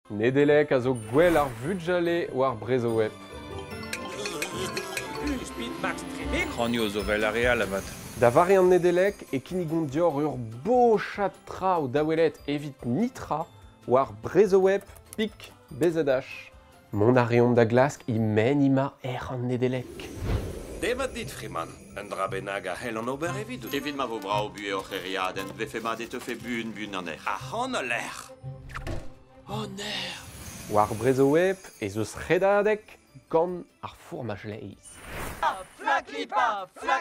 Nedelek a zo gwell ar vugale war brezhoweb. C'hranio zo vel areal avat. Da vare an Nedelek e kinnigon dior ur bochat tra o dawelet evit nitra war brezhoweb pik bezadach. Mont a reomp da glask men ima an Nedelek. Devat dit, Freeman. Un dra bennak a hel an ober evit. Evit ma vo bra o bue o c'heriadenn, vefe mat e teufe bun an er. A c'hant a l'air. Honner. War brezhoweb ez eus redadek gant ar fourmaj leiz.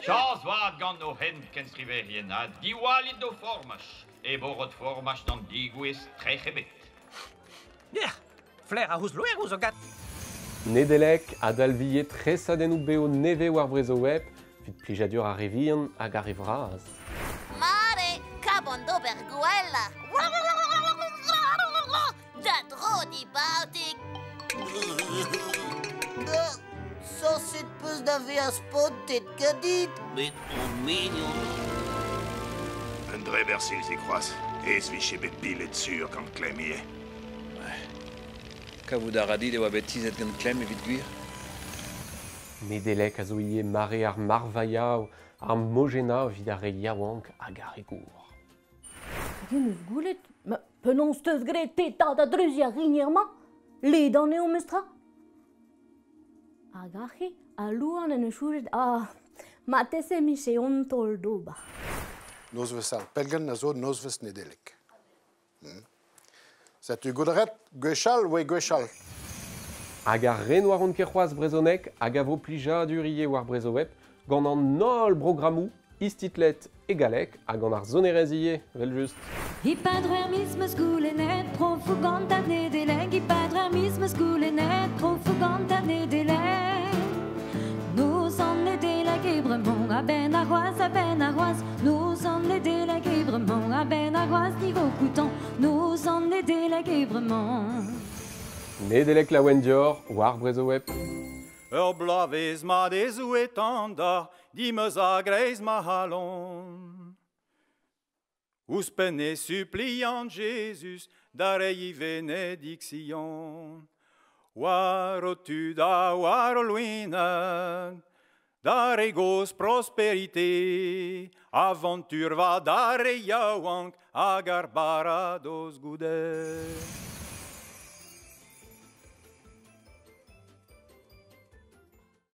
Chas oad gant no hent ken striverien a diwalit do formach. E borot formach d'an digouez trechebet. Ja, flair a hous loer ouz o gat. Nedelek a dalvie tresadennoù beo neve war brezhoweb, vid plijadur a revian hag a revraz. Mare, kabon d'ober gwella. Da dro di bautik. Saucet peus da ve a spotet gadit. Bet o mignon. Un dre bersil se kroaz. Ez vi chebet bilet sur gant klemie. Kavout a radit e oa bet tizet gant klem evit gwir. Nedelek a zo ivez mare ar marvailloù ar mogena vid ar re yaouank hag ar regour. Gen eus goulet, ma penons teus gret petat a dreuziñ rignir-mañ, led an eo mestra. Hag ache, a louan en eus chouret, ma tese mi se ontol doba. Noz al pelgen a zo noz vez Nedelek. Setu goudret, gwechal ou gwechal? Hag ar ren war an kerc'hoaz brezonek hag a vo plijadur ivez war brezhoweb gant an nol programmou, istitlet e galek hag an ar zonerez ivez, vel just. Ipadrer mis meus goulenet, profugant ar Nedelek. Ipadrer mis meus goulenet, profugant ar Nedelek. Nous an Nedelek ebremont, a ben a c'hoaz. Nous an Nedelek ebremont, a ben a c'hoaz niveau koutan. Nous an Nedelek ebremont. Nedelek laouen dior war brezhoweb. Ur blavez ma dezou etanda, di meus a greiz ma halon. Ouzpene suppliant Jésus, dare i benediction. War o tuda, war o luina, dare gos prosperité, aventur va dare yaouank, hag ar baradoz goudet.